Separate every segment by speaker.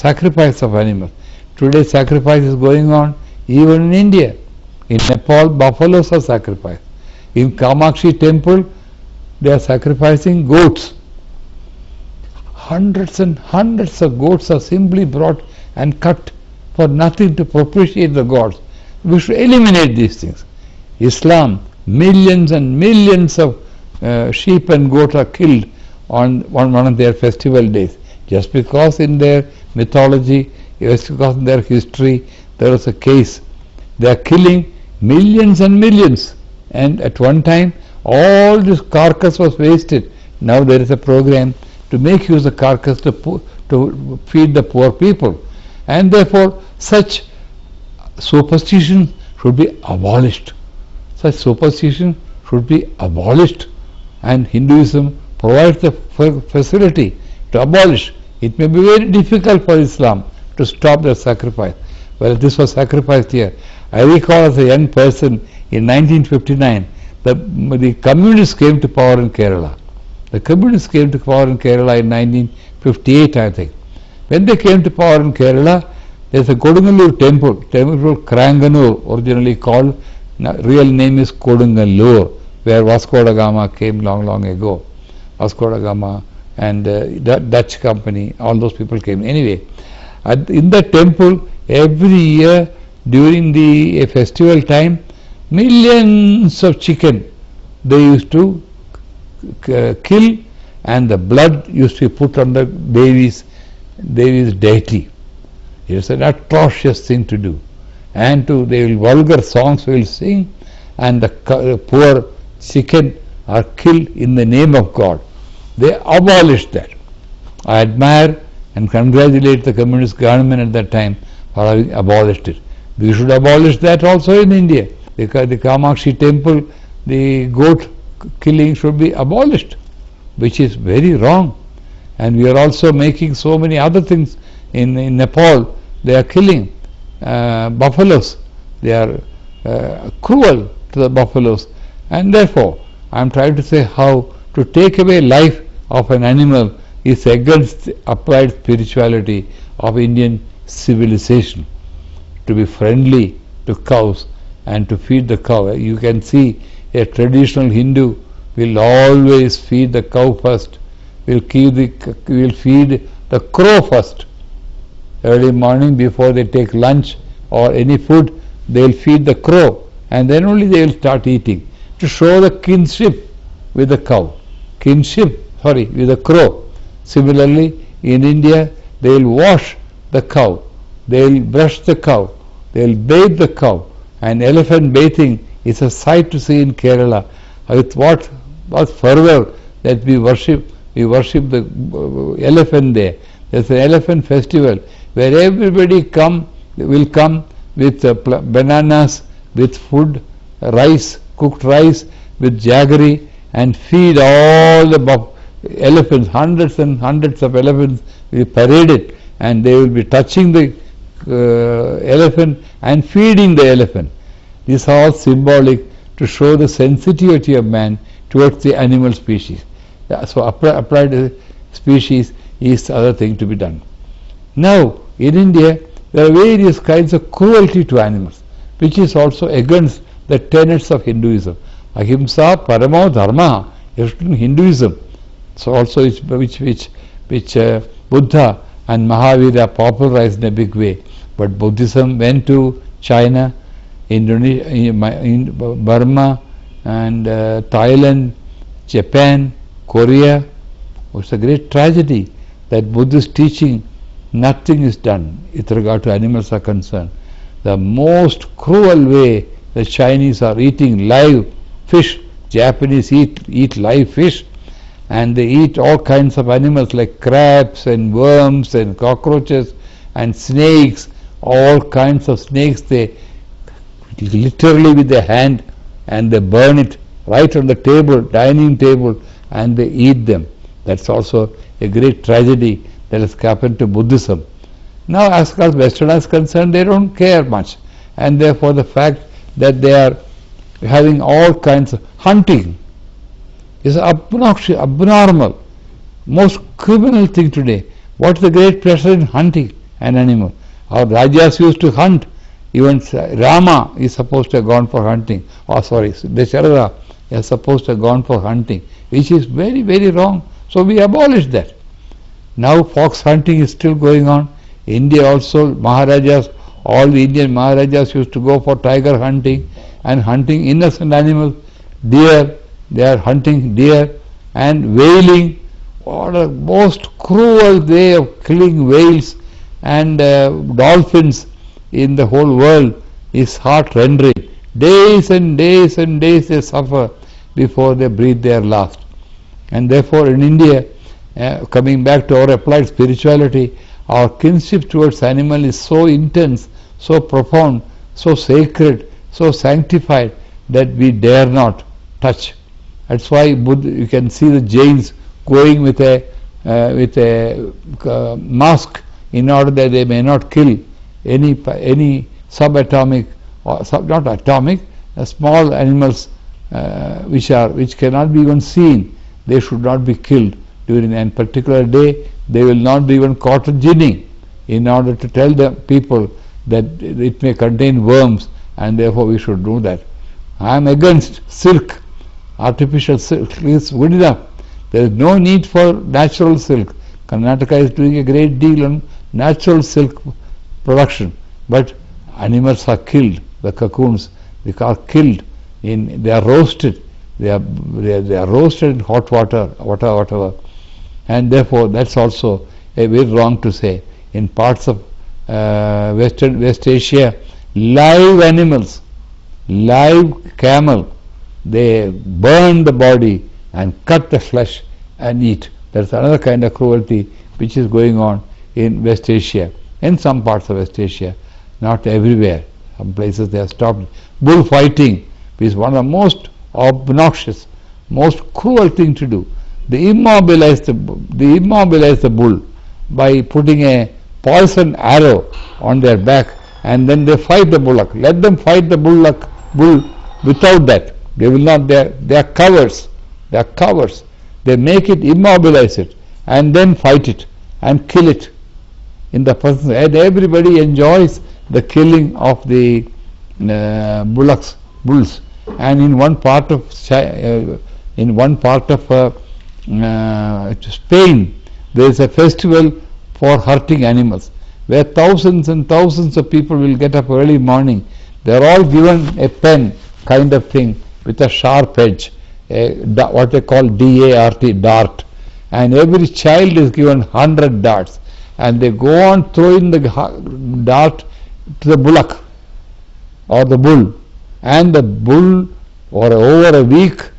Speaker 1: sacrifice of animals. Today sacrifice is going on even in India. In Nepal, buffaloes are sacrificed. In Kamakshi temple, they are sacrificing goats. Hundreds and hundreds of goats are simply brought and cut for nothing, to propitiate the gods. We should eliminate these things. Islam, millions and millions of sheep and goats are killed on one of their festival days, just because in their mythology, just because in their history there was a case. They are killing millions and millions, and at one time all this carcass was wasted. Now there is a program to make use of the carcass to feed the poor people, and therefore such superstition should be abolished. Such superstition should be abolished, and Hinduism provides the facility to abolish. It may be very difficult for Islam to stop the sacrifice. Well, this was sacrificed here. I recall as a young person in 1959, the communists came to power in Kerala. The communists came to power in Kerala in 1958, I think. When they came to power in Kerala, there is a Kodungalur temple called Kranganur, originally called, real name is Kodungalur, where Vasco da Gama came long ago. Vasco da Gama and the Dutch company, all those people came. Anyway, in the temple, every year during the festival time, millions of chicken they used to kill, and the blood used to be put on the Devi's deity. It is an atrocious thing to do. And they will vulgar songs will sing, and the poor chicken are killed in the name of God. They abolished that. I admire and congratulate the communist government at that time for having abolished it. We should abolish that also in India. The Kamakshi temple, the goat killing should be abolished, which is very wrong. And we are also making so many other things. In Nepal, they are killing buffaloes. They are cruel to the buffaloes. And therefore, I am trying to say how to take away life of an animal is against the applied spirituality of Indian civilization. To be friendly to cows and to feed the cow. You can see a traditional Hindu will always feed the cow first, will feed the crow first. Early morning before they take lunch or any food, they will feed the crow, and then only they will start eating, to show the kinship with the cow, with the crow. Similarly, in India, they will wash the cow, they will brush the cow, they will bathe the cow, and elephant bathing is a sight to see in Kerala. With what fervor that we worship the elephant there. There is an elephant festival where everybody will come with bananas, with food, rice, cooked rice, with jaggery, and feed all the elephants. Hundreds and hundreds of elephants will be paraded, and they will be touching the elephant and feeding the elephant. These are all symbolic to show the sensitivity of man towards the animal species. So applied species is the other thing to be done. Now in India there are various kinds of cruelty to animals, which is also against the tenets of Hinduism. Ahimsa paramo dharma is in Hinduism. So also which Buddha and Mahavira popularized in a big way. But Buddhism went to China, Indonesia, Burma, and Thailand, Japan, Korea. It's a great tragedy that Buddhist teaching, nothing is done with regard to animals are concerned. The most cruel way the Chinese are eating live fish. Japanese eat live fish, and they eat all kinds of animals like crabs and worms and cockroaches and snakes. All kinds of snakes they literally with their hand, and they burn it right on the table, dining table, and they eat them. That's also a great tragedy that has happened to Buddhism. Now as far as Westerners is concerned, they don't care much, and therefore the fact that they are having all kinds of hunting is abnormal, most criminal thing today. What is the great pleasure in hunting an animal. Our Rajas used to hunt. Even Rama is supposed to have gone for hunting. Or sorry, Dasharatha is supposed to have gone for hunting, which is very, very wrong. So we abolished that. Now fox hunting is still going on. India also, Maharajas, all the Indian Maharajas used to go for tiger hunting and hunting innocent animals, deer. They are hunting deer and whaling. What a most cruel way of killing whales and dolphins in the whole world is heart-rending. Days and days and days they suffer before they breathe their last. And therefore in India, coming back to our applied spirituality, our kinship towards animal is so intense, so profound, so sacred, so sanctified that we dare not touch. That's why you can see the Jains going with a mask in order that they may not kill any subatomic or not atomic, small animals which cannot be even seen. They should not be killed during a particular day. They will not be even caught ginning in order to tell the people that it may contain worms, and therefore we should do that. I am against silk. Artificial silk is good enough. There is no need for natural silk. Karnataka is doing a great deal on natural silk production, but animals are killed. The cocoons, they are killed. They are roasted. They are roasted in hot water, whatever. And therefore, that's also a very wrong to say. In parts of West Asia, live animals, live camel, they burn the body and cut the flesh and eat. That's another kind of cruelty which is going on in West Asia, in some parts of West Asia, not everywhere. Some places they have stopped. Bullfighting is one of the most obnoxious, most cruel thing to do. They immobilize the bull by putting a poison arrow on their back, and then they fight the bullock. Let them fight the bull without that. They will not. They are cowards. They are cowards. They make it, immobilize it, and then fight it and kill it in the person. And everybody enjoys the killing of the bulls. And in one part of Spain, there is a festival for hurting animals, where thousands and thousands of people will get up early morning. They are all given a pen kind of thing with a sharp edge, what they call D-A-R-T, dart, and every child is given 100 darts, and they go on throwing the dart to the bullock or the bull, and the bull or over a week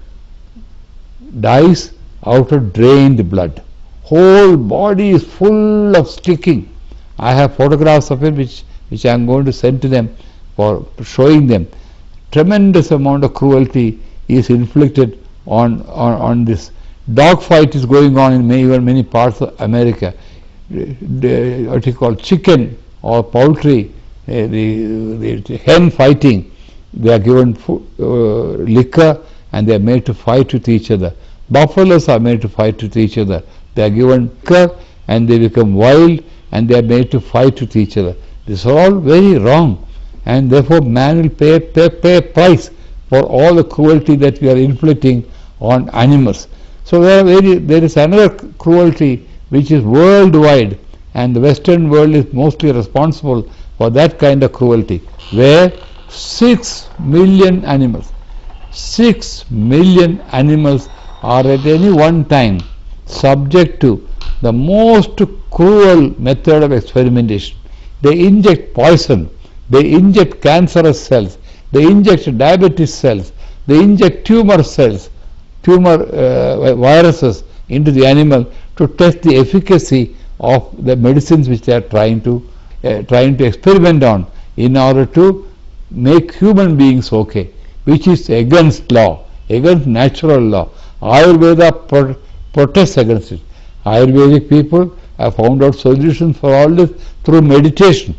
Speaker 1: dies out of drained blood. Whole body is full of sticking. I have photographs of it which I am going to send to them for showing them. Tremendous amount of cruelty is inflicted on this. Dog fight is going on in many parts of America. What you call chicken or poultry, the hen fighting. They are given liquor and they are made to fight with each other. Buffaloes are made to fight with each other. They are given liquor and they become wild and they are made to fight with each other. This is all very wrong, and therefore man will pay a price for all the cruelty that we are inflicting on animals. So there is another cruelty which is worldwide, and the Western world is mostly responsible for that kind of cruelty, where 6 million animals are at any one time subject to the most cruel method of experimentation. They inject poison, they inject cancerous cells, they inject diabetes cells, they inject tumor cells, viruses into the animal to test the efficacy of the medicines which they are trying to experiment on in order to make human beings okay, which is against law, against natural law. Ayurveda protests against it. Ayurvedic people have found out solutions for all this through meditation.